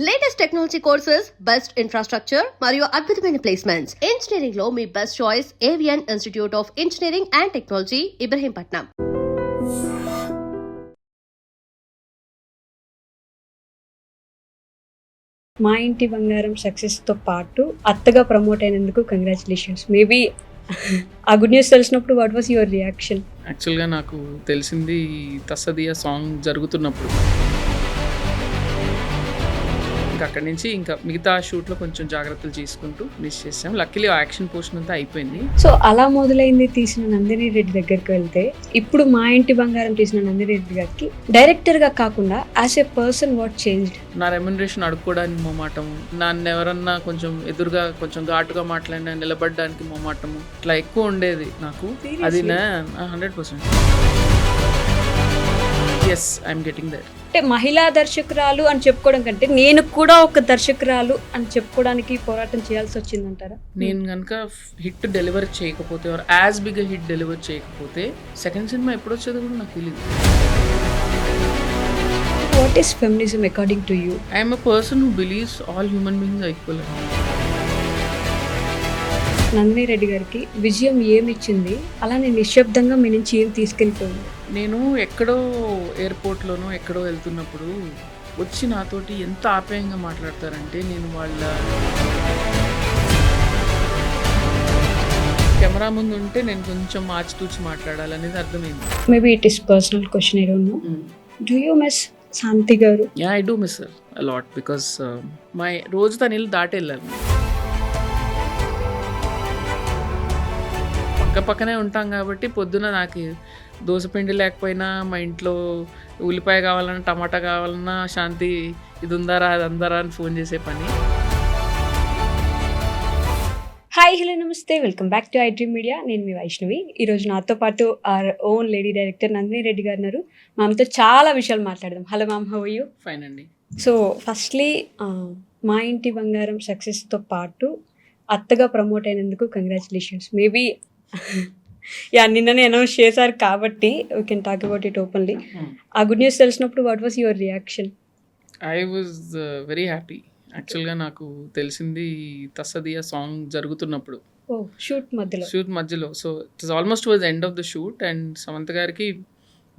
Latest technology courses, best infrastructure మరియు అద్భుతమైన placements. Engineering లో మీ best choice Avian Institute of Engineering and Technology, Ibrahimpatnam. మా ఇంటి బంగారం సక్సెస్తో పాటు అత్తగా ప్రమోట్ అయినందుకు కంగ్రాచులేషన్స్. మేబీ ఆ గుడ్ న్యూస్ తెలిసినప్పుడు వాట్ వాస్ యువర్ రియాక్షన్? యాక్చువల్గా నాకు తెలిసింది తస్సదియా సాంగ్ జరుగుతున్నప్పుడు. ఇంకా అక్కడి నుంచి ఇంకా మిగతా షూట్లో కొంచెం జాగ్రత్తలు తీసుకుంటూ మిస్ చేసాం. లక్కీలీ ఆ యాక్షన్ పోర్షన్ అంతా అయిపోయింది. సో అలా మొదలైంది తీసిన నందిని రెడ్డి దగ్గరికి వెళ్తే, ఇప్పుడు మా ఇంటి బంగారం తీసిన నందిని రెడ్డి గారికి డైరెక్టర్గా కాకుండా as a person what changed? నా రెమ్యునరేషన్ అడుక్కోవడానికి మొమాటము, నన్ను ఎవరన్నా కొంచెం ఎదురుగా కొంచెం ఘాటుగా మాట్లాడినా నిలబడడానికి మొమాటము, ఇట్లా ఎక్కువ ఉండేది నాకు. అది 100%. Yes, I'm getting that. అంటే మహిళా దర్శకురాలు అని చెప్పుకోవడం కంటే నేను కూడా ఒక దర్శకురాలు అని చెప్పుకోవడానికి పోరాటం చేయాల్సి వచ్చిందంటారా? నేను కనుక హిట్ డెలివర్ చేయకపోతే or as big hit deliver చేయకపోతే సెకండ్ సినిమా ఎప్పుడు వచ్చేది కూడా నాకు తెలియదు. What is feminism according to you? I'm a person who believes all human beings are equal. Nandini Reddy గారికి విజయం ఏమిచ్చింది, అలానే నిశ్శబ్దంగా మీ నుంచి ఏం తీసుకెళ్ళిపోయింది? నేను ఎక్కడో ఎయిర్పోర్ట్లోనో ఎక్కడో వెళ్తున్నప్పుడు వచ్చి నాతోటి ఎంత ఆప్యాయంగా మాట్లాడతారంటే, నేను వాళ్ళ కెమెరా ముందు ఉంటే నేను కొంచెం ఆచితూచి మాట్లాడాలనేది అర్థమైంది. Maybe it is personal question, I don't know. Do you miss Shanti garu? Yeah, I do miss her a lot because my రోజు తన ఇల్లు దాటి వెళ్ళాలి. పక్కనే ఉంటాం కాబట్టి పొద్దున నాకు దోసపిండి లేకపోయినా మా ఇంట్లో ఉల్లిపాయ కావాలన్నా టమాటా కావాలన్నా శాంతి ఇది ఉందారా అది అందారా అని ఫోన్ చేసే పని. Hi, hello, namaste, welcome back to iDream media. నేను మీ వైష్ణవి. ఈరోజు నాతో పాటు our own lady director Nandini Reddy గారు ఉన్నారు. మామతో చాలా విషయాలు మాట్లాడదాం. Hello ma'am, how are you? Fine అండి. సో ఫస్ట్లీ మా ఇంటి బంగారం సక్సెస్తో పాటు అత్తగా ప్రమోట్ అయినందుకు కంగ్రాచులేషన్స్. మేబీ నిన్ననే అనౌన్స్ చేశారు కాబట్టి we can talk about it openly. ఆ గుడ్ న్యూస్ తెలిసినప్పుడు what was your reaction? I was very happy. యాక్చువల్గా నాకు తెలిసింది తస్సదియా సాంగ్ జరుగుతున్నప్పుడు, షూట్ మధ్యలో. So it is almost was end of the shoot and Samantha గారికి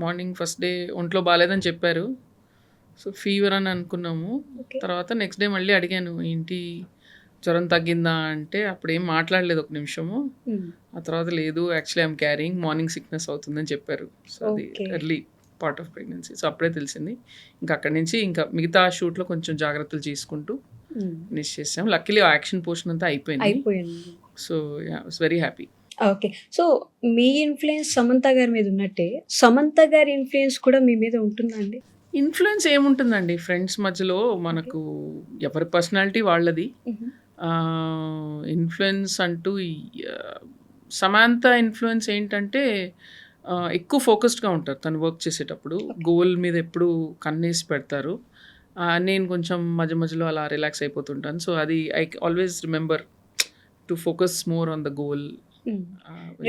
మార్నింగ్ ఫస్ట్ డే ఒంట్లో బాగాలేదని చెప్పారు. సో ఫీవర్ అని అనుకున్నాము. తర్వాత నెక్స్ట్ డే మళ్ళీ అడిగాను, ఏంటి జ్వరం తగ్గిందా అంటే అప్పుడు ఏం మాట్లాడలేదు ఒక నిమిషము. ఆ తర్వాత లేదు, actually I'm carrying morning sickness అవుతుందని చెప్పారు. సో అది early part of pregnancy. So అప్పుడే తెలిసింది. ఇంకా అక్కడి నుంచి ఇంకా మిగతా షూట్లో కొంచెం జాగ్రత్తలు తీసుకుంటూ మిస్ చేసాం. లక్కీలీ ఆ యాక్షన్ పోర్షన్ అంతా అయిపోయింది. So yeah, was very happy. Okay, so me influence Samantha గారి మీద ఉన్నట్టే సమంత గారి ఇన్ఫ్లుయెన్స్ కూడా మీ మీద ఉంటుందండి? ఇన్ఫ్లుయెన్స్ ఏముంటుందండి, ఫ్రెండ్స్ మధ్యలో మనకు ఎవరి పర్సనాలిటీ వాళ్ళది. ఇన్ఫ్లుయెన్స్ అంటూ సమంత ఇన్ఫ్లుయెన్స్ ఏంటంటే ఎక్కువ ఫోకస్డ్గా ఉంటారు తను వర్క్ చేసేటప్పుడు. గోల్ మీద ఎప్పుడు కన్నేసి పెడతారు. నేను కొంచెం మధ్య మధ్యలో అలా రిలాక్స్ అయిపోతుంటాను. సో అది I always remember to focus more on the goal.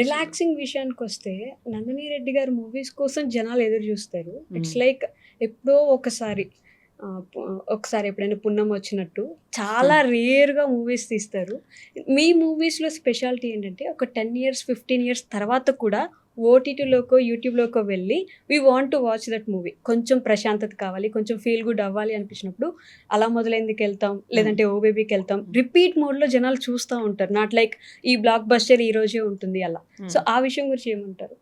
Relaxing విషయానికి వస్తే నందిని రెడ్డి గారు మూవీస్ కోసం జనాలు ఎదురు చూస్తారు. ఇట్స్ లైక్ ఎప్పుడో ఒకసారి ఎప్పుడైనా పుణ్యం వచ్చినట్టు చాలా రేర్గా మూవీస్ తీస్తారు. మీ మూవీస్లో స్పెషాలిటీ ఏంటంటే ఒక 10 years 15 years తర్వాత కూడా ఓటీటీలోకో యూట్యూబ్లోకో వెళ్ళి we want to watch that movie. కొంచెం ప్రశాంతత కావాలి, కొంచెం ఫీల్ గుడ్ అవ్వాలి అనిపించినప్పుడు అలా మొదలైందుకు వెళ్తాం, లేదంటే ఓ బేబీకి వెళ్తాం. రిపీట్ మోడ్లో జనాలు చూస్తూ ఉంటారు. నాట్ లైక్ ఈ బ్లాక్ బస్టర్ ఈ రోజే ఉంటుంది అలా. సో ఆ విషయం గురించి ఏమంటారు?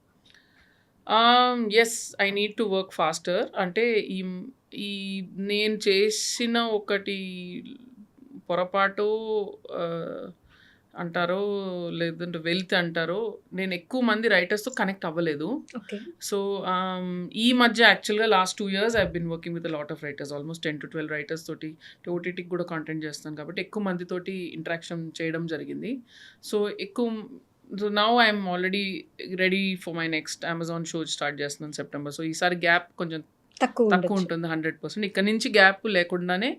Yes, I need to work faster. అంటే ఈ నేను చేసిన ఒకటి పొరపాటు అంటారో లేదంటే వెల్త్ అంటారో, నేను ఎక్కువ మంది రైటర్స్తో కనెక్ట్ అవ్వలేదు. సో ఈ మధ్య యాక్చువల్గా last 2 years I been working with lot of writers, almost 10 to 12 writers తోటి. ఓటీటీకి కూడా కాంటెంట్ చేస్తాను కాబట్టి ఎక్కువ మందితోటి ఇంటరాక్షన్ చేయడం జరిగింది. So now I'm already ready for my next Amazon show start చేస్తున్నాను సెప్టెంబర్. సో ఈసారి గ్యాప్ కొంచెం తక్కువ ఉంటుంది 100%. ఇక్కడ నుంచి గ్యాప్ లేకుండానే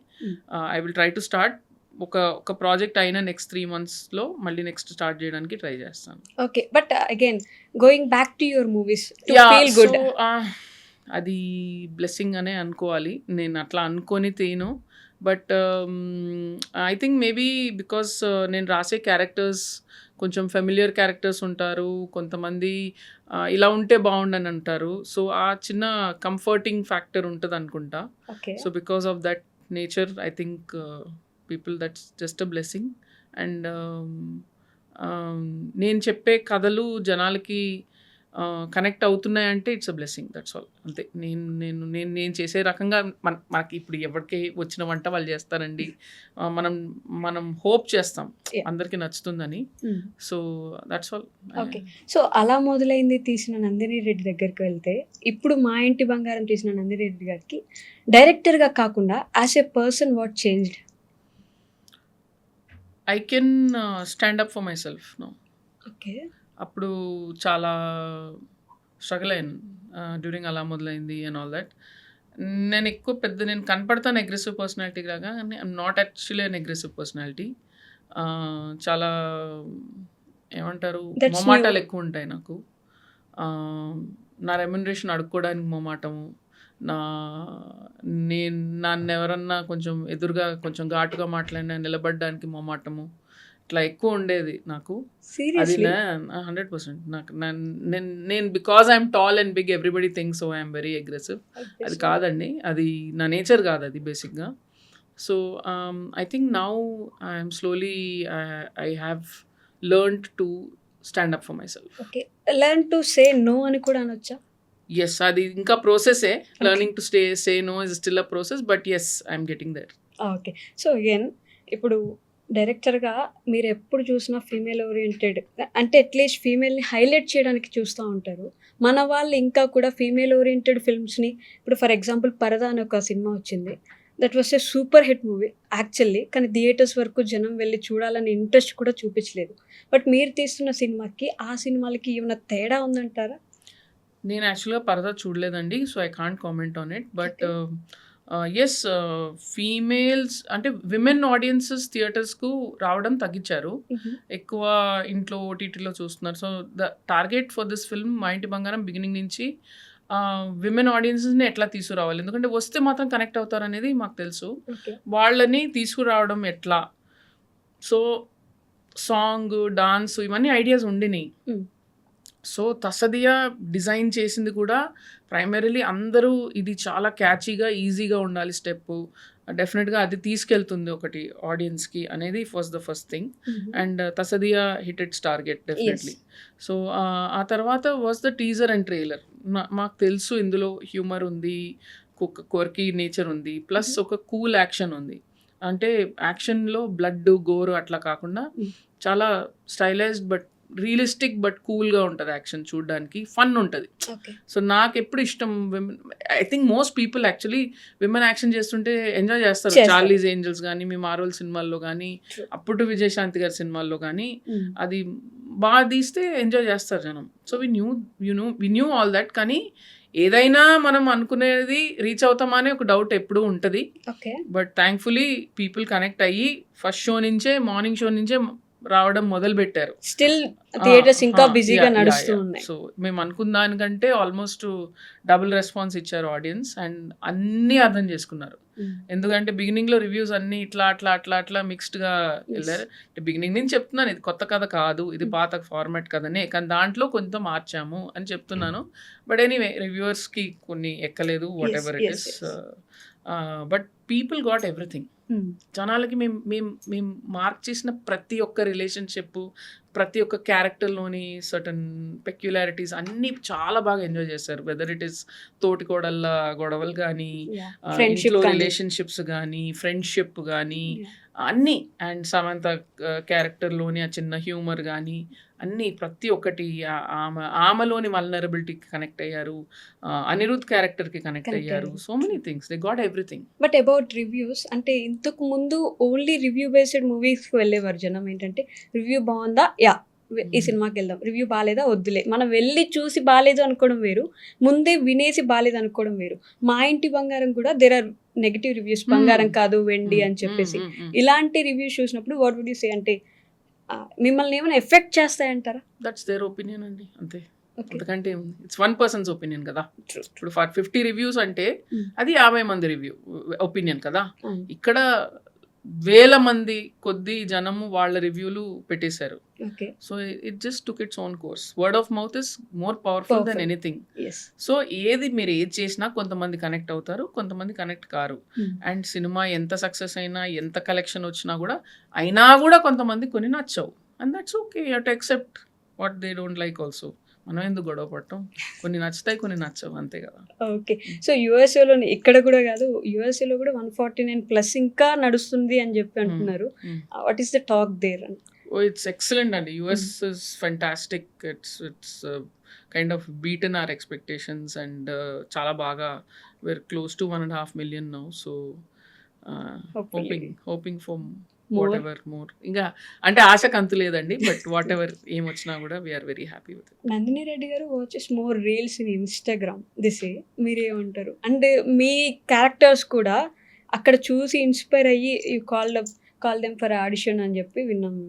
I will try to start ఒక ప్రాజెక్ట్ అయినా నెక్స్ట్ 3 monthsలో మళ్ళీ నెక్స్ట్ స్టార్ట్ చేయడానికి ట్రై చేస్తాను. Okay, but again going back to your movies to feel good, అది బ్లెస్సింగ్ అనే అనుకోవాలి. నేను అట్లా అనుకొని but I think maybe because నేను రాసే క్యారెక్టర్స్ కొంచెం ఫెమిలియర్ క్యారెక్టర్స్ ఉంటారు, కొంతమంది ఇలా ఉంటే బాగుండని అంటారు. సో ఆ చిన్న కంఫర్టింగ్ ఫ్యాక్టర్ ఉంటుంది అనుకుంటా. Okay. So because of that nature I think people that's just a blessing. And నేను చెప్పే కథలు జనాలకి కనెక్ట్ అవుతున్నాయంటే it's a blessing, that's all. అంతే. నేను నేను నేను నేను చేసే రకంగా మనకి ఇప్పుడు ఎవరికి వచ్చిన వంట వాళ్ళు చేస్తారండి. మనం మనం హోప్ చేస్తాం Yeah. అందరికీ నచ్చుతుందని. So that's all. Okay. So అలా మొదలైంది తీసిన నందిని రెడ్డి దగ్గరికి వెళ్తే, ఇప్పుడు మా ఇంటి బంగారం తీసిన నందిని రెడ్డి గారికి డైరెక్టర్గా కాకుండా as a person what changed? I can stand up for myself no. Okay. అప్పుడు చాలా స్ట్రగుల్ అయ్యాను డ్యూరింగ్ అలా మొదలైంది అండ్ ఆల్ దట్. నేను ఎక్కువ నేను కనపడతాను అగ్రెసివ్ పర్సనాలిటీ లాగా, కానీ I'm not actually an aggressive personality. చాలా ఏమంటారు, That's మొమాటాలు new. ఎక్కువ ఉంటాయి నాకు. నా రెమ్యునరేషన్ అడుక్కోవడానికి మొమాటము, నన్ను ఎవరన్నా కొంచెం ఎదురుగా కొంచెం ఘాటుగా మాట్లాడినా నిలబడడానికి మొమాటము, ఇట్లా ఎక్కువ ఉండేది నాకు. అది సీరియస్లీ? 100% నాకు నేను because I'm tall and big everybody thinks so I'm very aggressive. అది కాదండి, అది నా నేచర్ కాదు అది బేసిక్గా. So I think now I'm slowly I have learned to stand up for myself. Okay. Learn to say no అని కూడా అనొచ్చా? ఎస్, అది ఇంకా ప్రాసెసే. Learning to say no is still a process, but yes I'm getting that. Okay. So again ఇప్పుడు డైరెక్టర్గా మీరు ఎప్పుడు చూసినా ఫీమేల్ ఓరియంటెడ్, అంటే అట్లీస్ట్ ఫీమేల్ని హైలైట్ చేయడానికి చూస్తూ ఉంటారు. మన వాళ్ళు ఇంకా కూడా ఫీమేల్ ఓరియంటెడ్ ఫిల్మ్స్ని, ఇప్పుడు ఫర్ ఎగ్జాంపుల్ పరదా అని ఒక సినిమా వచ్చింది, that was a super hit movie actually, కానీ థియేటర్స్ వరకు జనం వెళ్ళి చూడాలని ఇంట్రెస్ట్ కూడా చూపించలేదు. బట్ మీరు తీస్తున్న సినిమాకి ఆ సినిమాలకి ఏమైనా తేడా ఉందంటారా? నేను యాక్చువల్గా పరదా చూడలేదండి, so I can't comment on it. But yes, females అంటే విమెన్ ఆడియన్సెస్ థియేటర్స్కు రావడం తగ్గించారు, ఎక్కువ ఇంట్లో ఓటీటీలో చూస్తున్నారు. So the target for this film Maa ఇంటి బంగారం బిగినింగ్ నుంచి విమెన్ ఆడియన్సెస్ని ఎట్లా తీసుకురావాలి, ఎందుకంటే వస్తే మాత్రం కనెక్ట్ అవుతారు అనేది మాకు తెలుసు. ఓకే. వాళ్ళని తీసుకురావడం ఎట్లా, సో సాంగ్, డాన్స్ ఇవన్నీ ఐడియాస్ ఉండినాయి. సో తసదియా డిజైన్ చేసింది కూడా ప్రైమరీలీ అందరూ ఇది చాలా క్యాచీగా ఈజీగా ఉండాలి, స్టెప్ డెఫినెట్గా అది తీసుకెళ్తుంది ఒకటి ఆడియన్స్కి అనేది was the first thing. And తసదియా hit its target definitely. So ఆ తర్వాత was the teaser and trailer. మాకు తెలుసు ఇందులో హ్యూమర్ ఉంది, కోర్కీ నేచర్ ఉంది, ప్లస్ ఒక కూల్ యాక్షన్ ఉంది. అంటే యాక్షన్లో బ్లడ్ గోరు అట్లా కాకుండా చాలా స్టైలైజ్డ్ బట్ రియలిస్టిక్ బట్ కూల్గా ఉంటుంది యాక్షన్, చూడడానికి ఫన్ ఉంటుంది. సో నాకు ఎప్పుడు ఇష్టం women. I think most people actually women action చేస్తుంటే ఎంజాయ్ చేస్తారు. చార్లీస్ ఏంజల్స్ కానీ, మీ మార్వెల్ సినిమాల్లో కానీ, అప్పుడు విజయశాంతి గారి సినిమాల్లో కానీ అది బాగా తీస్తే ఎంజాయ్ చేస్తారు జనం. So we knew all that. కానీ ఏదైనా మనం అనుకునేది రీచ్ అవుతామా అనే ఒక డౌట్ ఎప్పుడూ ఉంటుంది. బట్ థ్యాంక్ఫుల్లీ పీపుల్ కనెక్ట్ అయ్యి ఫస్ట్ షో నుంచే, మార్నింగ్ షో నుంచే రావడం మొదలు పెట్టారు. స్టిల్ థియేటర్స్ ఇంకా బిజీగా నడుస్తూ ఉన్నాయి. సో మేము అనుకున్న దానికంటే ఆల్మోస్ట్ డబుల్ రెస్పాన్స్ ఇచ్చారు ఆడియన్స్, అండ్ అన్నీ అర్థం చేసుకున్నారు. ఎందుకంటే బిగినింగ్లో రివ్యూస్ అన్నీ ఇట్లా అట్లా అట్లా అట్లా మిక్స్డ్గా వెళ్ళారు. బిగినింగ్ నుంచి చెప్తున్నాను, ఇది కొత్త కథ కాదు, ఇది పాత ఫార్మాట్ కథనే, కానీ దాంట్లో కొంత మార్చాము అని చెప్తున్నాను. బట్ ఎనీవే రివ్యూవర్స్కి కొన్ని ఎక్కలేదు, what ever it is. But people got everything. జనాలకి మేము మార్క్ చేసిన ప్రతి ఒక్క రిలేషన్షిప్, ప్రతి ఒక్క క్యారెక్టర్లోని సర్టన్ పెక్యులారిటీస్ అన్నీ చాలా బాగా ఎంజాయ్ చేశారు. వెదర్ ఇట్ ఈస్ తోటికోడళ్ళ గొడవలు కానీ, ఇంట్లో రిలేషన్షిప్స్ కానీ, ఫ్రెండ్షిప్ కానీ అన్నీ, అండ్ సమంత క్యారెక్టర్లోని ఆ చిన్న హ్యూమర్ కానీ అన్నీ ప్రతి ఒక్కటి, ఆమెలోని వల్నరబిలిటీకి కనెక్ట్ అయ్యారు, అనిరుద్ క్యారెక్టర్కి కనెక్ట్ అయ్యారు. So many things, they got everything. But about reviews, అంటే ఇంతకు ముందు ఓన్లీ రివ్యూ బేస్డ్ మూవీస్కి వెళ్ళేవారు జనం. ఏంటంటే రివ్యూ బాగుందా, యా ఈ సినిమాకి వెళ్దాం, రివ్యూ బాగాలేదా వద్దులే. మనం వెళ్ళి చూసి బాగాలేదు అనుకోవడం వేరు, ముందే వినేసి బాగాలేదు అనుకోవడం వేరు. మా ఇంటి బంగారం కూడా దేర్ ఆర్ నెగిటివ్ రివ్యూస్, బంగారం కాదు వెండి అని చెప్పేసి. ఇలాంటి రివ్యూస్ చూసినప్పుడు వాట్ వుడ్ యూ సే, అంటే మిమ్మల్ని ఏమైనా ఎఫెక్ట్ చేస్తాయంటారా? దట్స్ దేర్ ఒపీనియన్ అండి, అంతే. Okay. అంతకంటే ఇట్స్ 1 పర్సన్స్ ఒపీనియన్ కదా. True. ఇప్పుడు 50 రివ్యూస్ అంటే Mm. అది 50 మంది ఒపీనియన్ కదా. Mm. ఇక్కడ వేల మంది కొద్ది జనము వాళ్ళ రివ్యూలు పెట్టేశారు. Okay. So it just took its own course. Word of mouth is more powerful than Powerful. Anything. Yes. So మీరు ఏది చేసినా కొంతమంది కనెక్ట్ అవుతారు, కొంతమంది కనెక్ట్ కారు. Mm. అండ్ సినిమా ఎంత సక్సెస్ అయినా, ఎంత కలెక్షన్ వచ్చినా కూడా కొంతమంది కొన్ని నచ్చవు. And that's okay, you have to accept what they don't like also. మనం ఎందుకు గొడవ పడటం, కొన్ని నచ్చుతాయి కొన్ని నచ్చవు, అంతే కదా. ఓకే. సో యూఎస్ఏలో ఇక్కడ కూడా కాదు, యూఎస్ఏలో కూడా 149+ ఇంకా నడుస్తుంది అని చెప్పి అంటున్నారు. What is the talk there? Oh, it's excellent అండి. US is fantastic. It's kind of beaten our expectations and చాలా బాగా we're close to 1.5 million now. So hoping for whatever more. ఇంకా అంటే ఆశకు అంతు లేదండి, బట్ వాట్ ఎవర్ ఏం వచ్చినా కూడా we're very happy with. Nandini Reddy గారు watches more reels in Instagram దిసే, మీరేమంటారు? అండ్ మీ క్యారెక్టర్స్ కూడా అక్కడ చూసి ఇన్స్పైర్ అయ్యి you call them for audition అని చెప్పి విన్నాము.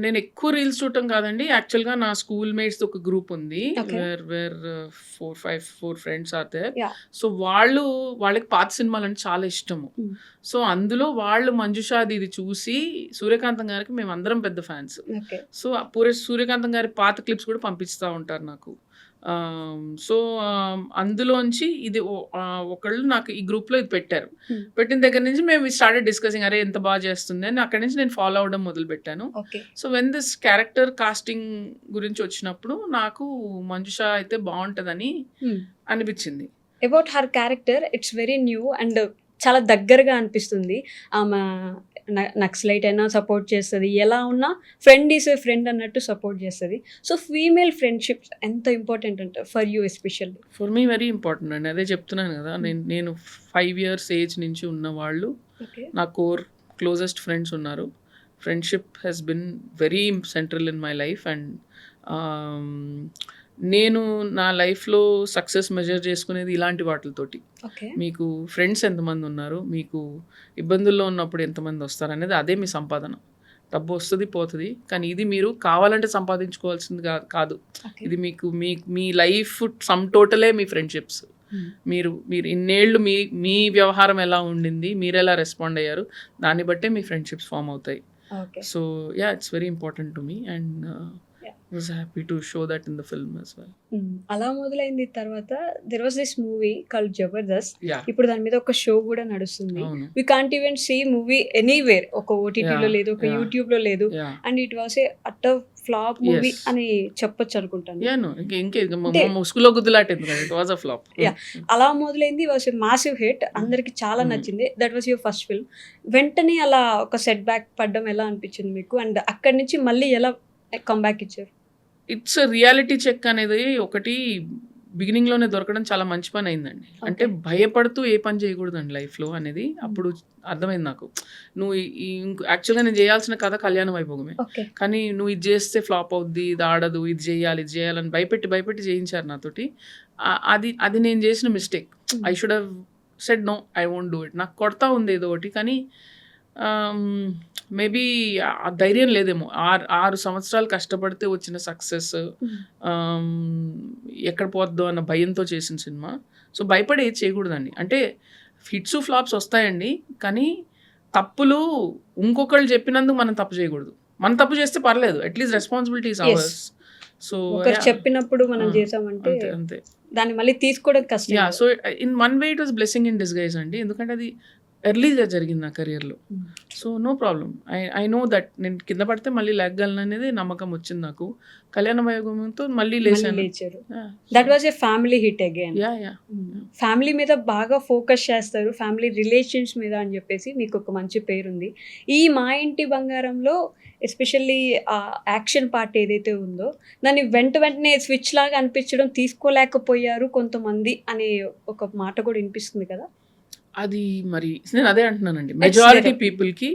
నేను ఎక్కువ రీల్స్ చూడటం కాదండి. యాక్చువల్గా నా స్కూల్ మేట్స్ ఒక గ్రూప్ ఉంది, Okay. Where 4 friends are there. Yeah. So వాళ్ళకి పాత సినిమాలు అంటే చాలా ఇష్టము. Mm. సో అందులో వాళ్ళు మంజుషాది ఇది చూసి సూర్యకాంతం గారికి మేము అందరం పెద్ద ఫ్యాన్స్. ఓకే. సో సూర్యకాంతం గారి పాత క్లిప్స్ కూడా పంపిస్తూ ఉంటారు నాకు. సో అందులోంచి ఇది ఒకళ్ళు నాకు ఈ గ్రూప్లో ఇది పెట్టారు. Hmm. పెట్టిన దగ్గర నుంచి మేము స్టార్టెడ్ డిస్కసింగ్, అరే ఎంత బాగా చేస్తుంది అని. అక్కడి నుంచి నేను ఫాలో అవడం మొదలు పెట్టాను. Okay. So when this character casting గురించి వచ్చినప్పుడు నాకు మంజుష అయితే బాగుంటుందని అనిపించింది. About her character, it's very new and చాలా దగ్గరగా అనిపిస్తుంది. ఆమె నక్సలైట్ అయినా సపోర్ట్ చేస్తుంది, ఎలా ఉన్నా ఫ్రెండ్ ఈస్ ఏ ఫ్రెండ్ అన్నట్టు సపోర్ట్ చేస్తుంది. సో ఫీమేల్ ఫ్రెండ్షిప్స్ ఎంత ఇంపార్టెంట్ అంటే for you especially? For me very important అండి. అదే చెప్తున్నాను కదా, నేను 5 years ఏజ్ నుంచి ఉన్న వాళ్ళు ఓకే. నా కోర్ క్లోజెస్ట్ ఫ్రెండ్స్ ఉన్నారు. Friendship has been very central in my life. And నేను నా లైఫ్లో సక్సెస్ మెజర్ చేసుకునేది ఇలాంటి వాటితోటి. ఓకే. మీకు ఫ్రెండ్స్ ఎంతమంది ఉన్నారు, మీకు ఇబ్బందుల్లో ఉన్నప్పుడు ఎంతమంది వస్తారు అనేది అదే మీ సంపాదన. డబ్బు వస్తుంది పోతుంది, కానీ ఇది మీరు కావాలంటే సంపాదించుకోవాల్సింది కాదు. ఓకే. ఇది మీ లైఫ్ సమ్ టోటలే మీ ఫ్రెండ్షిప్స్. మీరు ఇన్నేళ్ళు మీ వ్యవహారం ఎలా ఉండింది, మీరు ఎలా రెస్పాండ్ అయ్యారు, దాన్ని బట్టే మీ ఫ్రెండ్షిప్స్ ఫామ్ అవుతాయి. Okay. So yeah, it's very important to me and was happy to show that in the film as well. అలా మొదలైంది. తర్వాత there was this movie called Jabardasth. Yeah. ఇప్పుడు దాని మీద ఒక షో కూడా నడుస్తుంది. అవును. We can't even see movie anywhere. ఒక ఓటీటీలో Yeah. లేదు, ఒక Yeah. యూట్యూబ్ లో లేదు. Yeah. And it was a utter flop movie Yes. అని చెప్పొచ్చు అనుకుంటాను. Yeah, no. ముసుగులో గుద్దులాట ఎందుకంటే it was a flop. Yeah. అలా మొదలైంది, వాస్ ఏ మాసివ్ హిట్, అందరికి చాలా నచ్చింది. That was your first film. వెంటనే అలా ఒక సెట్ బ్యాక్ పడ్డం ఎలా అనిపించింది మీకు? అండ్ అక్కడి నుంచి మళ్ళీ ఎలా కమ్బ్యాక్ ఇచ్చారు? ఇట్స్ రియాలిటీ చెక్ అనేది ఒకటి బిగినింగ్లోనే దొరకడం చాలా మంచి పని అయిందండి. అంటే భయపడుతూ ఏ పని చేయకూడదండి లైఫ్లో అనేది అప్పుడు అర్థమైంది నాకు. నువ్వు యాక్చువల్గా నేను చేయాల్సిన కథ కళ్యాణ వైభోగమే, ఓకే. కానీ నువ్వు ఇది చేస్తే ఫ్లాప్ అవుద్ది, ఇది ఆడదు, ఇది చేయాలని భయపెట్టి చేయించారు నాతోటి. అది నేను చేసిన mistake. I should have said no, I won't do it. నాకు కొడతా ఉంది ఏదో ఒకటి, కానీ మేబీ ఆ ధైర్యం లేదేమో. 6 సంవత్సరాలు కష్టపడితే వచ్చిన సక్సెస్ ఎక్కడ పోద్దో అన్న భయంతో చేసిన సినిమా. సో భయపడి ఏది చేయకూడదండి. అంటే హిట్స్ ఫ్లాప్స్ వస్తాయండి, కానీ తప్పులు ఇంకొకళ్ళు చెప్పినందుకు మనం తప్పు చేయకూడదు. మనం తప్పు చేస్తే పర్లేదు, at least responsibility is ours. So ఒకరు చెప్పినప్పుడు మనం చేసామంటే అంతే. దాన్ని మళ్ళీ తీసుకోవడం కష్టం. Ya, so in one way it was blessing in disguise అండి, ఎందుకంటే అది ఎర్లీగా జరిగింది నా కెరియర్లో. So no problem. I know that నేను కింద పడితే మళ్ళీ లేగలను అనేది నమ్మకం వచ్చింది నాకు. కళ్యాణ వైభవంతో మళ్ళీ లేచాను. That was a family hit again. Yeah. Family మీద బాగా ఫోకస్ చేస్తారు, ఫ్యామిలీ రిలేషన్స్ మీద అని చెప్పేసి మీకు ఒక మంచి పేరుంది. ఈ మా ఇంటి బంగారంలో ఎస్పెషల్లీ ఆ యాక్షన్ పార్ట్ ఏదైతే ఉందో దాన్ని వెంటనే స్విచ్ లాగా అనిపించడం, తీసుకోలేకపోయారు కొంతమంది అనే ఒక మాట కూడా వినిపిస్తుంది కదా. అది మరి నేను అదే అంటున్నానండి, మెజారిటీ పీపుల్కి.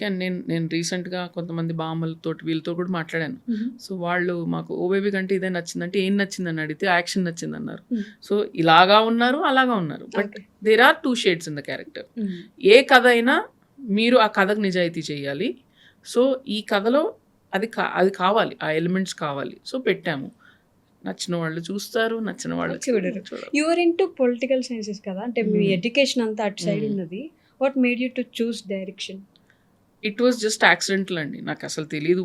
అండ్ నేను రీసెంట్గా కొంతమంది బామ్మలతో వీళ్ళతో కూడా మాట్లాడాను. సో వాళ్ళు మాకు ఓ బేబీ కంటే ఇదే నచ్చిందంటే ఏం నచ్చిందని అడిగితే యాక్షన్ నచ్చింది అన్నారు. సో ఇలాగా ఉన్నారు, అలాగా ఉన్నారు, but there are 2 shades in the character. ఏ కథ అయినా మీరు ఆ కథకు నిజాయితీ చేయాలి. సో ఈ కథలో అది కావాలి, ఆ ఎలిమెంట్స్ కావాలి. సో పెట్టాము. నచ్చిన వాళ్ళు చూస్తారు, నచ్చిన వాళ్ళు చూడరు. చూడరు. యువర్ ఇంటూ పొలిటికల్ సైన్సెస్ కదా, అంటే మీ ఎడ్యుకేషన్ అంతా అటు సైడ్ Hmm. ఉన్నది. What made you to choose direction? It was just accidental అండి. నాకు అసలు తెలీదు.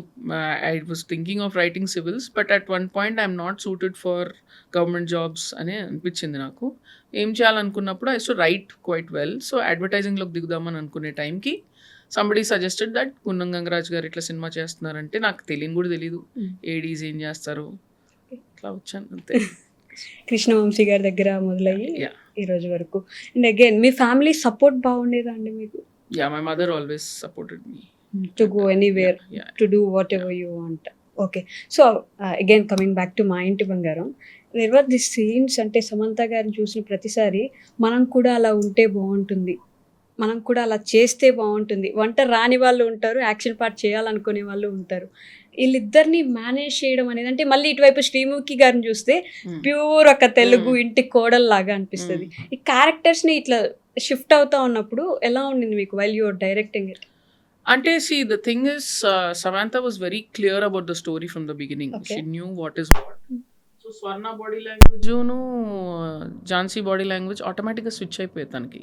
I was thinking of writing civils, but at one point I'm not suited for government jobs అని అనిపించింది నాకు. ఏం చేయాలనుకున్నప్పుడు I to write quite well. So అడ్వర్టైజింగ్లోకి దిగుదామని అనుకునే టైంకి somebody suggested that Kunnam Gangaraj గారు ఇట్లా సినిమా చేస్తున్నారంటే నాకు తెలియని కూడా తెలీదు. ఏడీస్ ఏం చేస్తారు, ఇట్లా వచ్చాను అంతే. కృష్ణవంశీ గారి దగ్గర మొదలయ్యి Yeah. ఈ రోజు వరకు. అండ్ అగైన్ మీ ఫ్యామిలీ సపోర్ట్ బాగుండేదా అండి మీకు? Yeah, my mother always supported me. To go anywhere, Yeah. To do whatever you want. Okay, so again coming back to Maa ఇంటి Bangaram, there were the scenes, అంటే సమంత గారిని చూసిన ప్రతిసారి మనం కూడా అలా ఉంటే బాగుంటుంది, మనం కూడా అలా చేస్తే బాగుంటుంది. వంట రాని వాళ్ళు ఉంటారు, యాక్షన్ పార్ట్ చేయాలనుకునే వాళ్ళు ఉంటారు. వీళ్ళిద్దరిని మేనేజ్ చేయడం అనేది, అంటే మళ్ళీ ఇటువైపు శ్రీముఖి గారిని చూస్తే Hmm. ప్యూర్ ఒక తెలుగు ఇంటి కోడల్లాగా అనిపిస్తుంది. ఈ క్యారెక్టర్స్ని ఇట్లా షిఫ్ట్ అవుతా ఉన్నప్పుడు ఎలా ఉండింది మీకు while your directing it? Ante, see, the thing is, Samantha was very clear about the story from the beginning. Okay. She knew what is what. So Swarna body language, Jhansi body language automatically switch అయిపోయింది తనకి.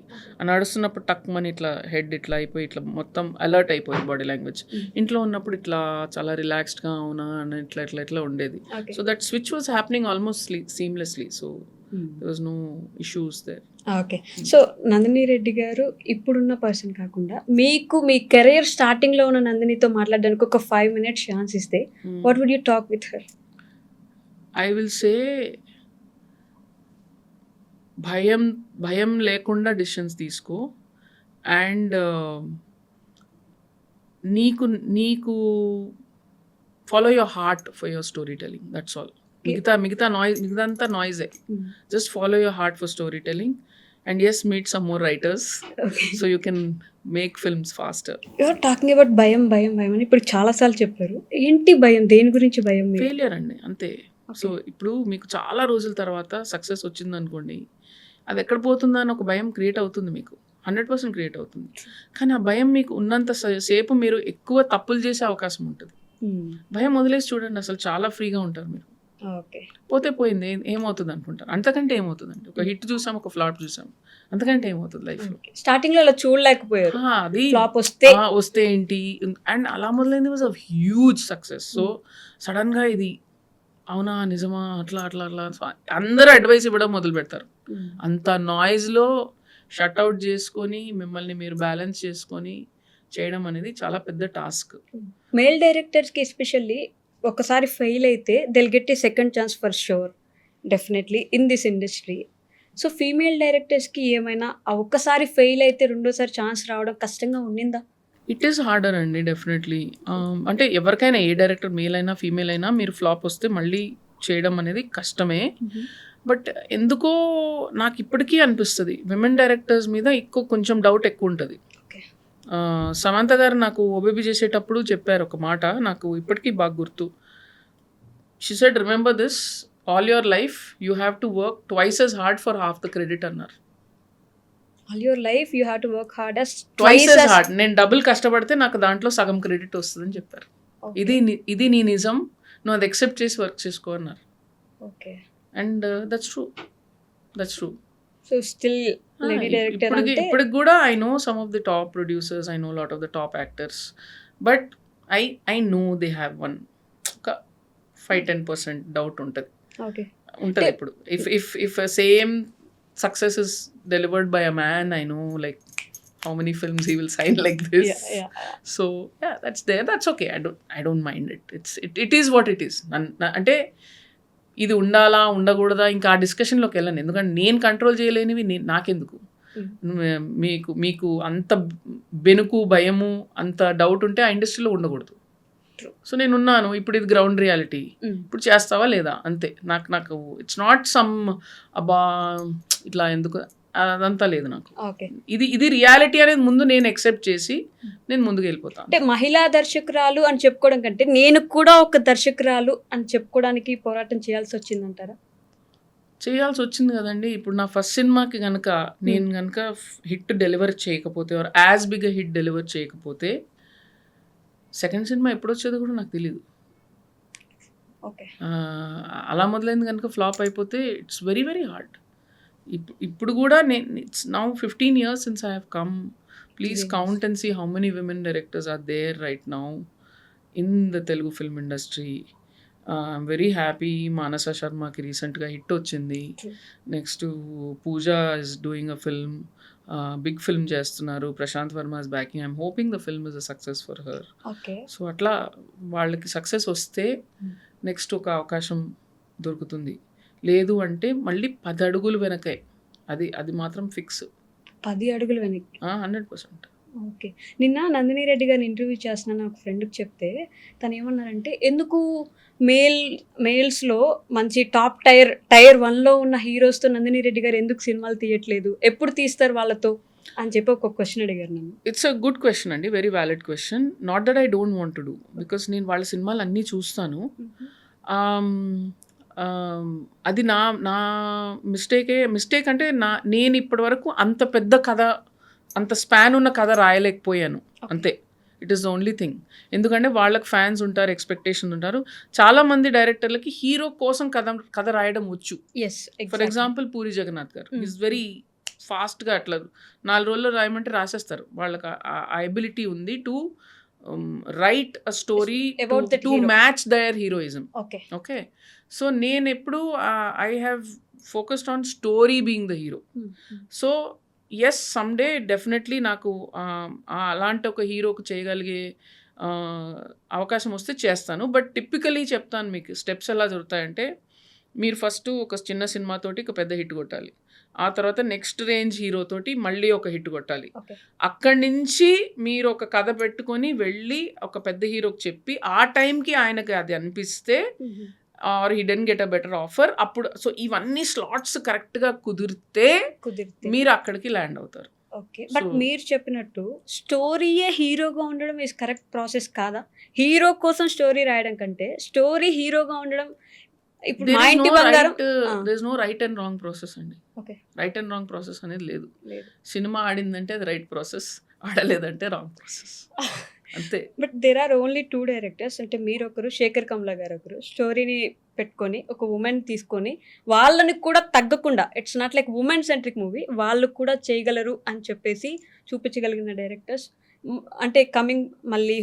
నడుస్తున్నప్పుడు టక్ మని ఇట్లా head ఇట్లా అయిపోయి ఇట్లా మొత్తం alert అయిపోయింది బాడీ లాంగ్వేజ్. ఇంట్లో ఉన్నప్పుడు ఇట్లా చాలా రిలాక్స్డ్గా అవునా అని ఇట్లా ఇట్లా ఇట్లా ఉండేది. So that switch was happening almost seamlessly. So there was no issues there. Okay, so Nandini Reddy గారు ఇప్పుడున్న పర్సన్ కాకుండా మీకు మీ కెరీర్ స్టార్టింగ్లో ఉన్న నందినితో మాట్లాడడానికి ఒక 5 minutes ఛాన్స్ ఇస్తే what would you talk with her? I will say భయం లేకుండా డిసిషన్స్ తీసుకో. అండ్ నీకు follow your heart for your story telling. That's all. మిగతా మిగతాంతా నాయిజే. Just follow your heart for story telling. And yes, meet some more writers so you can make films faster. Your talking about భయం భయం భయం అని ఇప్పుడు చాలాసార్లు చెప్పారు. ఏంటి భయం? దేని గురించి భయం? ఫెయిలియర్ అండి, అంతే. సో ఇప్పుడు మీకు చాలా రోజుల తర్వాత సక్సెస్ వచ్చింది అనుకోండి, అది ఎక్కడ పోతుందా అని ఒక భయం క్రియేట్ అవుతుంది మీకు. 100% క్రియేట్ అవుతుంది. కానీ ఆ భయం మీకు ఉన్నంత సేపు మీరు ఎక్కువ తప్పులు చేసే అవకాశం ఉంటుంది. భయం వదిలేసి చూడండి, అసలు చాలా ఫ్రీగా ఉంటారు మీరు. ఓకే, పోతే పోయింది, ఏమవుతుంది అనుకుంటారు. అంతకంటే ఏమవుతుందండి? ఒక హిట్ చూసాం, ఒక ఫ్లాప్ చూసాం, అంతకంటే ఏమవుతుంది లైఫ్లో? స్టార్టింగ్ లో అలా చూడలేకపోయారు, అది ఫ్లాప్ వస్తే ఏంటి అండ్ అలా మొదలైంది. Was a huge success. So సడన్గా ఇది అవునా నిజమా అట్లా అట్లా అట్లా అందరూ అడ్వైస్ ఇవ్వడం మొదలు పెడతారు. అంత నాయిస్లో షట్అవుట్ చేసుకొని మిమ్మల్ని మీరు బ్యాలెన్స్ చేసుకొని చేయడం అనేది చాలా పెద్ద టాస్క్. మేల్ డైరెక్టర్స్కి ఎస్పెషల్లీ ఒకసారి ఫెయిల్ అయితే they'll get a second chance for sure, definitely in this industry. So female డైరెక్టర్స్కి ఏమైనా ఒక్కసారి ఫెయిల్ అయితే రెండోసారి ఛాన్స్ రావడం కష్టంగా ఉండిందా? ఇట్ ఈస్ హార్డర్ అండి, డెఫినెట్లీ. అంటే ఎవరికైనా, ఏ డైరెక్టర్ మేల్ అయినా ఫీమేల్ అయినా, మీరు ఫ్లాప్ వస్తే మళ్ళీ చేయడం అనేది కష్టమే. బట్ ఎందుకో నాకు ఇప్పటికీ అనిపిస్తుంది విమెన్ డైరెక్టర్స్ మీద కొంచెం డౌట్ ఎక్కువ ఉంటుంది. సమంత గారు నాకు ఓబేబీ చేసేటప్పుడు చెప్పారు ఒక మాట, నాకు ఇప్పటికీ బాగా గుర్తు. She said, remember this, all your life you have to work twice as hard for half the credit అన్నారు. All your life you have to work hard twice as hard. నేను డబుల్ కష్టపడితే నాకు దాంట్లో సగం క్రెడిట్ వస్తుందని చెప్పారు. ఇది నీ నిజం, నువ్వు అది ఎక్సెప్ట్ చేసి వర్క్ చేసుకో అన్నారు. Okay, and that's true. So still lady director అంటే ఇప్పటికి కూడా I know some of the top producers, I know lot of the top actors, but I know they have one ఒక 5-10% డౌట్ ఉంటుంది. ఉంటుంది ఇప్పుడు. If same success is delivered by a man, I know like how many films he will sign like this. So yeah, that's there, that's okay. I don't mind it. It is what it is. అంటే ఇది ఉండాలా ఉండకూడదా ఇంకా ఆ డిస్కషన్లోకి వెళ్ళను, ఎందుకంటే నేను control చేయలేనివి నాకెందుకు. మీకు అంత బెనుకు భయము అంత డౌట్ ఉంటే ఆ ఇండస్ట్రీలో ఉండకూడదు. సో నేనున్నాను, ఇప్పుడు ఇది గ్రౌండ్ రియాలిటీ, ఇప్పుడు చేస్తావా లేదా అంతే. నాకు ఇట్స్ నాట్ సమ్ అబ్బా ఇట్లా ఎందుకు, అదంతా లేదు నాకు. ఇది రియాలిటీ అనేది ముందు నేను ఎక్సెప్ట్ చేసి నేను ముందుకు వెళ్ళిపోతాను. అంటే మహిళా దర్శకురాలు అని చెప్పుకోవడం కంటే నేను కూడా ఒక దర్శకురాలు అని చెప్పుకోవడానికి పోరాటం చేయాల్సి వచ్చిందంటారా? చేయాల్సి వచ్చింది కదండి. ఇప్పుడు నా ఫస్ట్ సినిమాకి కనుక నేను కనుక హిట్ డెలివర్ చేయకపోతే, or as big hit deliver చేయకపోతే, సెకండ్ సినిమా ఎప్పుడొచ్చేదో కూడా నాకు తెలీదు. ఓకే. అలా మొదలైంది కనుక ఫ్లాప్ అయిపోతే ఇట్స్ వెరీ వెరీ హార్డ్. ఇప్పుడు కూడా it's now 15 years since I have come. Please Yes. Count and see how many women directors are there right now in the Telugu film industry. I'm very happy. Manasa శర్మకి రీసెంట్గా hit వచ్చింది. True. Next Pooja is doing a film, big film చేస్తున్నారు. Prashanth Varma is backing. I'm hoping the film is a success for her. Okay. So అట్లా వాళ్ళకి success వస్తే next ఒక అవకాశం దొరుకుతుంది. లేదు అంటే మళ్ళీ 10 అడుగులు వెనకే. అది మాత్రం ఫిక్స్. 10 అడుగులు వెనక్కి. 100%. ఓకే. నిన్న నందిని రెడ్డి గారిని ఇంటర్వ్యూ చేస్తున్నాను ఒక ఫ్రెండ్కి చెప్తే తను ఏమన్నారంటే, ఎందుకు మేల్స్లో మంచి టాప్ టైర్ 1లో ఉన్న హీరోస్తో నందిని రెడ్డి గారు ఎందుకు సినిమాలు తీయట్లేదు, ఎప్పుడు తీస్తారు వాళ్ళతో అని చెప్పి ఒక క్వశ్చన్ అడిగారు నన్ను. ఇట్స్ అ గుడ్ క్వశ్చన్ అండి, very valid question. Not that I don't want to do, because నేను వాళ్ళ సినిమాలు అన్నీ చూస్తాను. అది నా మిస్టేక్ అంటే నేను ఇప్పటి వరకు అంత పెద్ద కథ, అంత స్పాన్ ఉన్న కథ రాయలేకపోయాను అంతే. It is the only thing. ఎందుకంటే వాళ్ళకి ఫ్యాన్స్ ఉంటారు, ఎక్స్పెక్టేషన్ ఉంటారు. చాలామంది డైరెక్టర్లకి హీరో కోసం కథ రాయడం వచ్చు. ఫర్ ఎగ్జాంపుల్ పూరి జగన్నాథ్ గారు ఈజ్ వెరీ ఫాస్ట్గా అట్లా 4 రోజుల్లో రాయమంటే రాసేస్తారు. వాళ్ళకి ఆ ఎబిలిటీ ఉంది to write a story to match their heroism. Okay. So నేను ఎప్పుడు I have focused on story being the hero. So yes, someday definitely నాకు అలాంటి ఒక హీరోకి చేయగలిగే అవకాశం వస్తే చేస్తాను. బట్ టిపికలీ చెప్తాను మీకు స్టెప్స్ ఎలా జరుగుతాయంటే, మీరు ఫస్ట్ ఒక చిన్న సినిమాతోటి ఒక పెద్ద హిట్ కొట్టాలి. ఆ తర్వాత నెక్స్ట్ రేంజ్ హీరోతోటి మళ్ళీ ఒక హిట్ కొట్టాలి. అక్కడి నుంచి మీరు ఒక కథ పెట్టుకొని వెళ్ళి ఒక పెద్ద హీరోకి చెప్పి ఆ టైంకి ఆయనకి అది అనిపిస్తే or he didn't get a better offer, అప్పుడు సో ఇవన్నీ స్లాట్స్ కరెక్ట్గా కుదిరితే మీరు అక్కడికి ల్యాండ్ అవుతారు. ఓకే. బట్ మీరు చెప్పినట్టు స్టోరీయే హీరోగా ఉండడం ఈజ్ కరెక్ట్ ప్రాసెస్ కాదా? హీరో కోసం స్టోరీ రాయడం కంటే స్టోరీ హీరోగా ఉండడం, ఇప్పుడు మా ఇంటి Bangaram there is no right and wrong process అండి. Okay. Right and wrong process అనేది లేదు. సినిమా ఆడిందంటే అది రైట్ ప్రాసెస్, ఆడలేదంటే రాంగ్ ప్రాసెస్ అంతే. But there are only 2 directors, అంటే మీరు ఒకరు, శేఖర్ కమ్లా గారు ఒకరు. స్టోరీని పెట్టుకొని ఒక ఉమెన్ తీసుకొని వాళ్ళని కూడా తగ్గకుండా, it's not like women centric movie, వాళ్ళు కూడా చేయగలరు అని చెప్పేసి చూపించగలిగిన డైరెక్టర్స్. అంటే కమింగ్ మళ్ళీ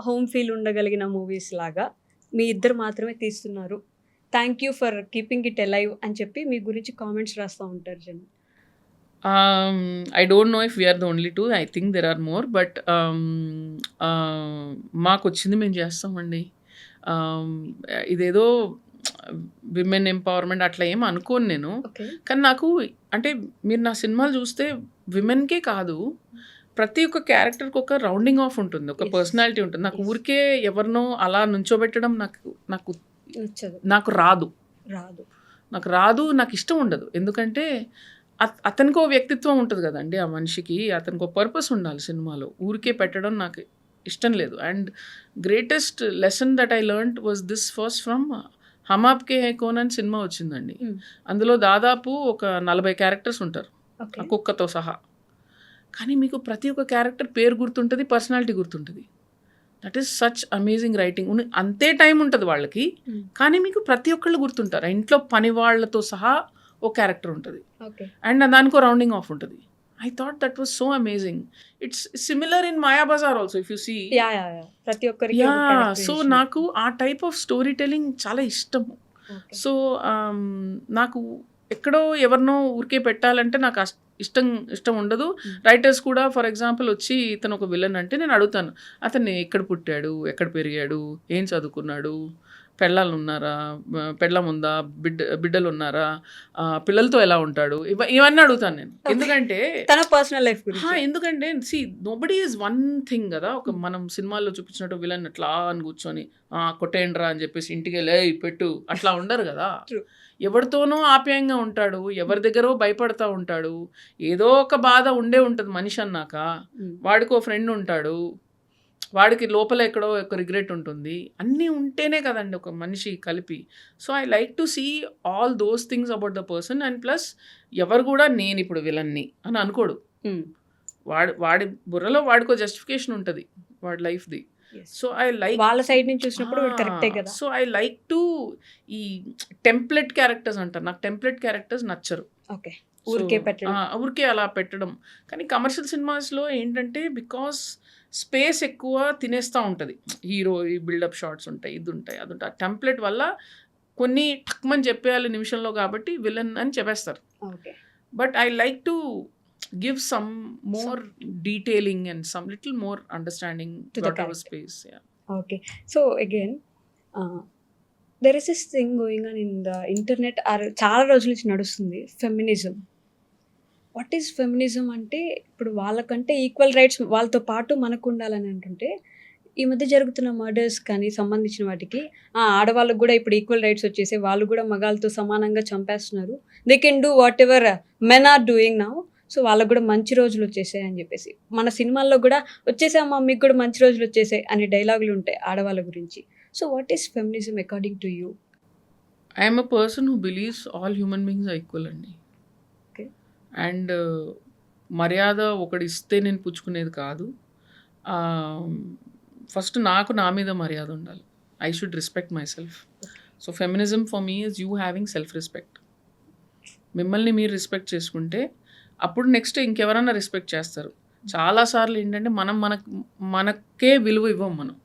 హోమ్ ఫీల్ ఉండగలిగిన మూవీస్ లాగా మీ ఇద్దరు మాత్రమే తీస్తున్నారు. Thank you for keeping it alive అని చెప్పి మీ గురించి కామెంట్స్ రాస్తూ ఉంటారు జనం. I don't know if we are the only 2. I think there are more. But మాకు వచ్చింది మేము చేస్తామండి. ఇదేదో విమెన్ ఎంపవర్మెంట్ అట్లా ఏం అనుకోను నేను. కానీ నాకు అంటే మీరు నా సినిమాలు చూస్తే విమెన్కే కాదు, ప్రతి ఒక్క క్యారెక్టర్కి ఒక రౌండింగ్ ఆఫ్ ఉంటుంది, ఒక పర్సనాలిటీ ఉంటుంది. నాకు ఊరికే ఎవరినో అలా నుంచోబెట్టడం నాకు రాదు. నాకు ఇష్టం ఉండదు. ఎందుకంటే అతనికి ఒక వ్యక్తిత్వం ఉంటుంది కదండి, ఆ మనిషికి అతనికి ఒక పర్పస్ ఉండాలి సినిమాలో. ఊరికే పెట్టడం నాకు ఇష్టం లేదు. And greatest lesson that I learned was this first from Hum Aapke Hai కౌన్ అని సినిమా వచ్చిందండి. అందులో దాదాపు ఒక 40 క్యారెక్టర్స్ ఉంటారు, ఆ కుక్కతో సహా. కానీ మీకు ప్రతి ఒక్క క్యారెక్టర్ పేరు గుర్తుంటుంది, పర్సనాలిటీ గుర్తుంటుంది. That is such amazing writing. అంతే టైం ఉంటుంది వాళ్ళకి, కానీ మీకు ప్రతి ఒక్కళ్ళు గుర్తుంటారు. ఇంట్లో పని వాళ్ళతో సహా ఒక క్యారెక్టర్ ఉంటుంది, అండ్ దానికో రౌండింగ్ ఆఫ్ ఉంటుంది. I thought that was so amazing. It's similar in Maya Bazaar also, if you see. ప్రతి ఒక్కరికి సో నాకు ఆ టైప్ ఆఫ్ స్టోరీ టెల్లింగ్ చాలా ఇష్టము. సో నాకు ఎక్కడో ఎవరినో ఊరికే పెట్టాలంటే నాకు ఇష్టం ఉండదు. రైటర్స్ కూడా ఫర్ ఎగ్జాంపుల్ వచ్చి ఇతను ఒక విలన్ అంటే నేను అడుగుతాను, అతన్ని ఎక్కడ పుట్టాడు, ఎక్కడ పెరిగాడు, ఏం చదువుకున్నాడు, పెళ్ళాలు ఉన్నారా, పెళ్ళం ఉందా, బిడ్డలు ఉన్నారా, పిల్లలతో ఎలా ఉంటాడు, ఇవన్నీ అడుగుతాను నేను. ఎందుకంటే తన పర్సనల్ లైఫ్ గురించి. ఎందుకంటే see nobody is one thing కదా. ఒక మనం సినిమాల్లో చూపించినట్టు విలన్ అట్లా అని కూర్చొని కొట్టేయండిరా అని చెప్పేసి ఇంటికి వెళ్ళి పెట్టు అట్లా ఉండరు కదా. ఎవరితోనో ఆప్యాయంగా ఉంటాడు, ఎవరి దగ్గర భయపడతా ఉంటాడు, ఏదో ఒక బాధ ఉంటుంది మనిషి అన్నాక. వాడికో ఫ్రెండ్ ఉంటాడు, వాడికి లోపల ఎక్కడో ఒక రిగ్రెట్ ఉంటుంది. అన్నీ ఉంటేనే కదండి ఒక మనిషి కలిపి. So I like to see all those things about the person. And plus ఎవరు కూడా నేను ఇప్పుడు విలన్ని అని అనుకోడు. వాడి బుర్రలో వాడికో జస్టిఫికేషన్ ఉంటుంది వాడి లైఫ్ది. సో ఐ లైక్ వాళ్ళ సైడ్ నుంచి చూసినప్పుడు కరెక్టే కదా. సో ఐ లైక్ టు ఈ టెంప్లెట్ క్యారెక్టర్స్ అంటారు, నాకు టెంప్లెట్ క్యారెక్టర్స్ నచ్చరు. ఓకే, ఊరికే పెట్టడం. ఊరికే అలా పెట్టడం. కానీ కమర్షియల్ సినిమాస్లో ఏంటంటే బికాస్ స్పేస్ ఎక్కువ తినేస్తూ ఉంటుంది, హీరో ఈ బిల్డప్ షాట్స్ ఉంటాయి, ఇది ఉంటాయి, అది ఉంటాయి. ఆ టెంప్లెట్ వల్ల కొన్ని టక్మని చెప్పేయాలి నిమిషంలో కాబట్టి విలన్ అని చెప్పేస్తారు. Okay, but I like to give some more detailing and some little more understanding to the whatever character. space. Yeah. Okay, so again there is this thing going on in the internet, చాలా రోజుల నుంచి నడుస్తుంది, feminism. What is feminism అంటే ఇప్పుడు వాళ్ళకంటే equal rights వాళ్ళతో పాటు మనకు ఉండాలని అంటుంటే, ఈ మధ్య జరుగుతున్న మర్డర్స్ కానీ సంబంధించిన వాటికి ఆడవాళ్ళకు కూడా ఇప్పుడు ఈక్వల్ రైట్స్ వచ్చేసి వాళ్ళు కూడా మగాళ్ళతో సమానంగా చంపేస్తున్నారు, they can do whatever men are doing now. So వాళ్ళకు కూడా మంచి రోజులు వచ్చేసాయి అని చెప్పేసి మన సినిమాల్లో కూడా వచ్చేసామా మీకు కూడా మంచి రోజులు వచ్చేసాయి అనే డైలాగులు ఉంటాయి ఆడవాళ్ళ గురించి. So what is feminism according to you? I am a person who believes all human beings are equal అండి. Okay. అండ్ మర్యాద ఒకటి ఇస్తే నేను పుచ్చుకునేది కాదు. ఫస్ట్ నాకు నా మీద మర్యాద ఉండాలి. I should respect my self. So feminism for me is you having self respect. మిమ్మల్ని మీరు రెస్పెక్ట్ చేసుకుంటే అప్పుడు నెక్స్ట్ ఇంకెవరన్నా రెస్పెక్ట్ చేస్తారు. చాలాసార్లు ఏంటంటే మనకే విలువ ఇవ్వం మనం.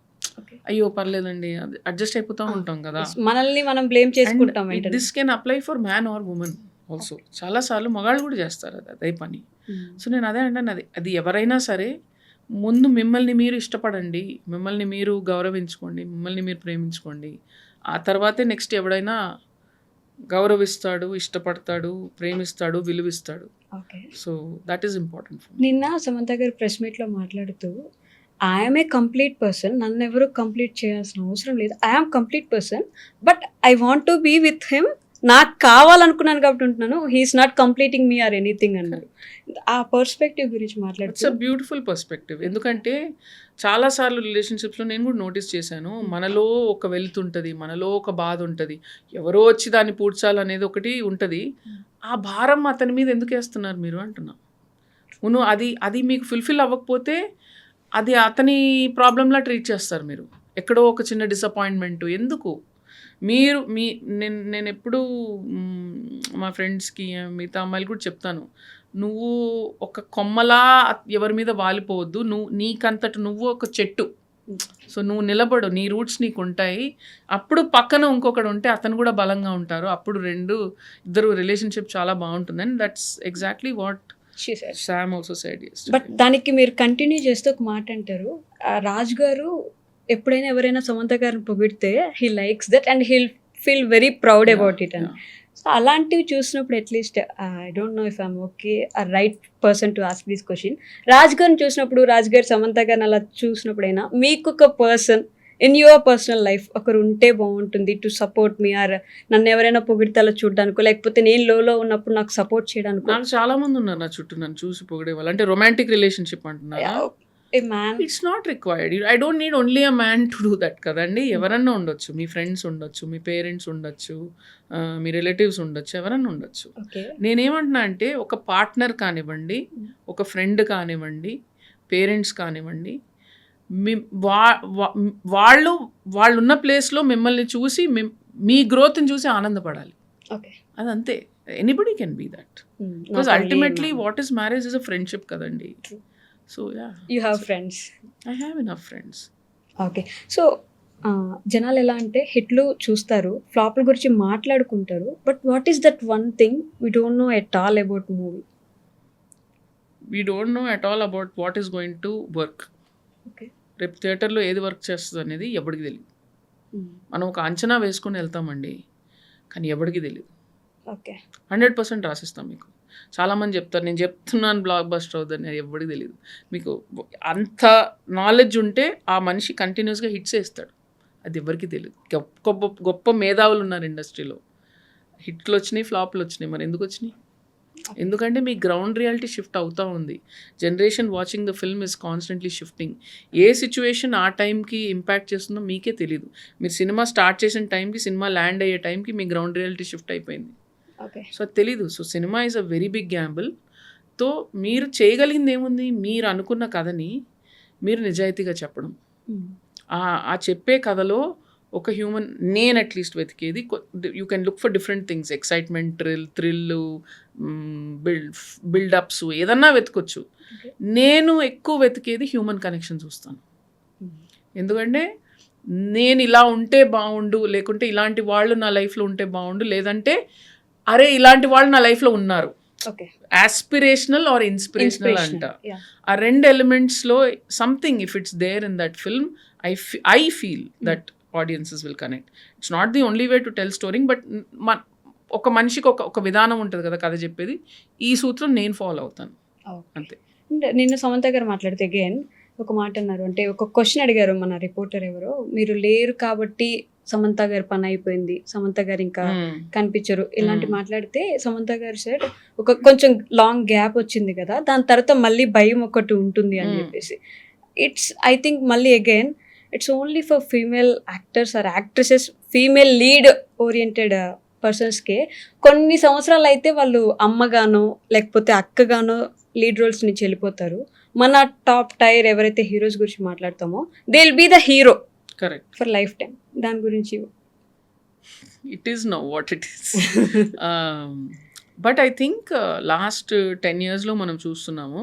అయ్యో పర్లేదండి, అది అడ్జస్ట్ అయిపోతూ ఉంటాం కదా, మనల్ని మనం బ్లేమ్ చేసుకుంటాం. This can apply for man or women also. చాలాసార్లు మగాళ్ళు కూడా చేస్తారు అదే పని. సో నేను అదే అంటాను, అది ఎవరైనా సరే ముందు మిమ్మల్ని మీరు ఇష్టపడండి, మిమ్మల్ని మీరు గౌరవించుకోండి, మిమ్మల్ని మీరు ప్రేమించుకోండి. ఆ తర్వాతే నెక్స్ట్ ఎవడైనా గౌరవిస్తాడు, ఇష్టపడతాడు, ప్రేమిస్తాడు, విలువిస్తాడు. So that is important. నిన్న సమంత గారు ప్రెస్ మీట్లో మాట్లాడుతూ ఐఎమ్ ఏ కంప్లీట్ పర్సన్, నన్ను ఎవరు కంప్లీట్ చేయాల్సిన అవసరం లేదు, I'm complete person but I want to be with him, నాకు కావాలనుకున్నాను కాబట్టి ఉంటున్నాను, he's not completing me or anything అన్నారు. ఆ పర్స్పెక్టివ్ గురించి మాట్లాడుతూ ఇట్స్ అ బ్యూటిఫుల్ పర్స్పెక్టివ్. ఎందుకంటే చాలాసార్లు రిలేషన్షిప్స్లో నేను కూడా నోటీస్ చేశాను, మనలో ఒక వెలుతుంటుంది, మనలో ఒక బాధ ఉంటుంది, ఎవరో వచ్చి దాన్ని పూడ్చాలనేది ఒకటి ఉంటుంది. ఆ భారం అతని మీద ఎందుకు వేస్తున్నారు మీరు అంటున్నా. అది మీకు ఫుల్ఫిల్ అవ్వకపోతే అది అతని ప్రాబ్లంలా ట్రీట్ చేస్తారు మీరు. ఎక్కడో ఒక చిన్న డిసప్పాయింట్మెంట్ ఎందుకు నేను ఎప్పుడూ మా ఫ్రెండ్స్కి మిగతా అమ్మాయిలు కూడా చెప్తాను, నువ్వు ఒక కొమ్మలా ఎవరి మీద వాలిపోవద్దు, నీకంతట నువ్వు ఒక చెట్టు. సో నువ్వు నిలబడు, నీ రూట్స్ నీకు ఉంటాయి, అప్పుడు పక్కన ఇంకొకడు ఉంటే అతను కూడా బలంగా ఉంటారు, అప్పుడు ఇద్దరు రిలేషన్షిప్ చాలా బాగుంటుంది. And that's exactly what Sam also said yesterday. But దానికి మీరు కంటిన్యూ చేస్తూ ఒక మాట అంటారు, రాజ్ గారు ఎప్పుడైనా ఎవరైనా సమంత గారిని పొగిడితే he likes that and he'll feel very proud about it అని. సో అలాంటివి చూసినప్పుడు at least I don't know if I'm okay right person to ask this question, Raj గారిని చూసినప్పుడు, రాజ్ గారు సమంత గారిని అలా చూసినప్పుడైనా మీకు ఒక person in your personal life ఒకరు ఉంటే బాగుంటుంది టు సపోర్ట్ మీ, ఆర్ నన్ను ఎవరైనా పొగిడితే చూడడానికో, లేకపోతే నేను లోలో ఉన్నప్పుడు నాకు సపోర్ట్ చేయడానికి? నాకు చాలా మంది ఉన్నారు నా చుట్టూ నన్ను చూసి పొగిడే వాళ్ళు. అంటే రొమాంటిక్ రిలేషన్షిప్ అంటున్నా, it's not required. I don't need only a man to do that కదండి. ఎవరన్నా ఉండొచ్చు, మీ ఫ్రెండ్స్ ఉండొచ్చు, మీ పేరెంట్స్ ఉండొచ్చు, మీ రిలేటివ్స్ ఉండొచ్చు, ఎవరన్నా ఉండొచ్చు. నేనేమంటున్నా అంటే ఒక పార్ట్నర్ కానివ్వండి, ఒక ఫ్రెండ్ కానివ్వండి, పేరెంట్స్ కానివ్వండి, వాళ్ళు ఉన్న ప్లేస్లో మిమ్మల్ని చూసి మీ గ్రోత్ని చూసి ఆనందపడాలి. అదంతే. Anybody can be that. Because ultimately what is marriage is a friendship కదండి. So you have friends. I have enough friends. Okay. So జనాలు ఎలా అంటే హిట్లు చూస్తారు, ఫ్లాప్ల గురించి మాట్లాడుకుంటారు, but what is that one thing we don't know at all about movie? We don't know at all about what is going to work. Okay. రేపు థియేటర్లో ఏది వర్క్ చేస్తుంది అనేది ఎవరికి తెలియదు. మనం ఒక అంచనా వేసుకొని వెళ్తామండి, కానీ ఎవరికి తెలియదు. ఓకే. 100% రాసిస్తాం మీకు. చాలామంది చెప్తారు నేను చెప్తున్నాను బ్లాక్ బస్టర్ అవుతుంది, ఎవరికి తెలియదు. మీకు అంత నాలెడ్జ్ ఉంటే ఆ మనిషి కంటిన్యూస్గా హిట్స్ వేస్తాడు, అది ఎవరికి తెలియదు. గొప్ప మేధావులు ఉన్నారు ఇండస్ట్రీలో, హిట్లు వచ్చినాయి, ఫ్లాప్లు వచ్చినాయి. మరి ఎందుకు వచ్చినాయి? ఎందుకంటే మీ గ్రౌండ్ రియాలిటీ షిఫ్ట్ అవుతూ ఉంది. Generation watching the film is constantly shifting. A situation ఆ టైంకి ఇంపాక్ట్ చేస్తుందో మీకే తెలియదు. మీరు సినిమా స్టార్ట్ చేసిన టైంకి, సినిమా ల్యాండ్ అయ్యే టైంకి మీ గ్రౌండ్ రియాలిటీ షిఫ్ట్ అయిపోయింది. సో అది తెలీదు. So cinema is a very big gamble. తో మీరు చేయగలిగింది ఏముంది? మీరు అనుకున్న కథని మీరు నిజాయితీగా చెప్పడం, ఆ చెప్పే కథలో ఒక హ్యూమన్, నేను అట్లీస్ట్ వెతికేది, you can look for different things, excitement, thrill, buildups, ఏదన్నా వెతకొచ్చు. నేను ఎక్కువ వెతికేది హ్యూమన్ కనెక్షన్ చూస్తాను. ఎందుకంటే నేను ఇలా ఉంటే బాగుండు, లేకుంటే ఇలాంటి వాళ్ళు నా లైఫ్లో ఉంటే బాగుండు, లేదంటే అరే ఇలాంటి వాళ్ళు నా లైఫ్లో ఉన్నారు. ఆస్పిరేషనల్ ఆర్ ఇన్స్పిరేషనల్ అంట. ఆ రెండు ఎలిమెంట్స్లో something if it's there in that film, I feel that audiences will connect. It's not the only way to tell story, but ఒక మనిషికి ఒక విధానం ఉంటుంది కదా కథ చెప్పేది, ఈ సూత్రం నేను ఫాలో అవుతాను అంతే. నిన్న సమంత గారు మాట్లాడితే అగైన్ ఒక మాట అన్నారు, అంటే ఒక క్వశ్చన్ అడిగారు మన రిపోర్టర్ ఎవరో, మీరు లేరు కాబట్టి సమంత గారి పని అయిపోయింది, సమంత గారు ఇంకా కనిపించరు ఇలాంటి మాట్లాడితే, సమంత గారు సార్ ఒక కొంచెం లాంగ్ గ్యాప్ వచ్చింది కదా, దాని తర్వాత మళ్ళీ భయం ఒకటి ఉంటుంది అని చెప్పేసి. ఇట్స్ ఐ థింక్ మళ్ళీ again it's only for female actors or actresses, female lead oriented పర్సన్స్కే కొన్ని సంవత్సరాలు అయితే వాళ్ళు అమ్మగానో లేకపోతే అక్కగానో లీడ్ రోల్స్ నుంచి వెళ్ళిపోతారు. మన టాప్ టైర్ ఎవరైతే హీరోస్ గురించి మాట్లాడతామో they will be the hero correct for life time. దాని గురించి it is no what it is. But I think last 10 yearsలో మనం చూస్తున్నాము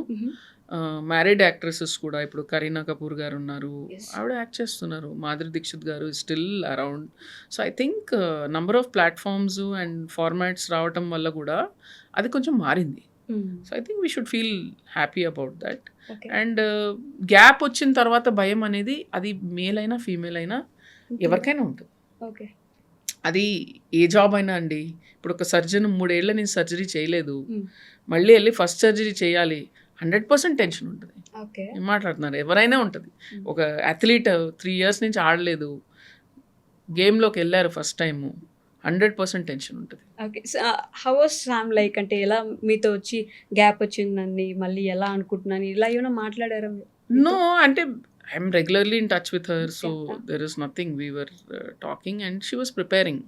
మ్యారీడ్ యాక్ట్రెసెస్ కూడా. ఇప్పుడు కరీనా కపూర్ గారు ఉన్నారు, ఆవిడ యాక్ట్ చేస్తున్నారు. మాధురి దీక్షిత్ గారు still around. So I think number of platforms and formats రావటం వల్ల కూడా అది కొంచెం మారింది. So I think we should feel happy about that. And gap వచ్చిన తర్వాత భయం అనేది అది మేల్ అయినా ఫీమేల్ అయినా ఎవరికైనా ఉంటుంది. అది ఏ జాబ్ అయినా అండి. ఇప్పుడు ఒక సర్జన్ 3 ఏళ్ళ నేను సర్జరీ చేయలేదు, మళ్ళీ వెళ్ళి ఫస్ట్ సర్జరీ చేయాలి, 100% టెన్షన్ ఉంటుంది. ఏం మాట్లాడుతున్నారు, ఎవరైనా ఉంటుంది. ఒక అథ్లీట్ 3 years నుంచి ఆడలేదు, గేమ్లోకి వెళ్ళారు ఫస్ట్ టైము, 100% టెన్షన్ ఉంటుంది. Okay, how was Sam like, అంటే ఎలా మీతో వచ్చి గ్యాప్ వచ్చిందండి మళ్ళీ ఎలా అనుకుంటున్నాను ఇలా ఏమైనా మాట్లాడారా? నో, అంటే I'm regularly in touch with her, so there is nothing. We were talking and she was preparing.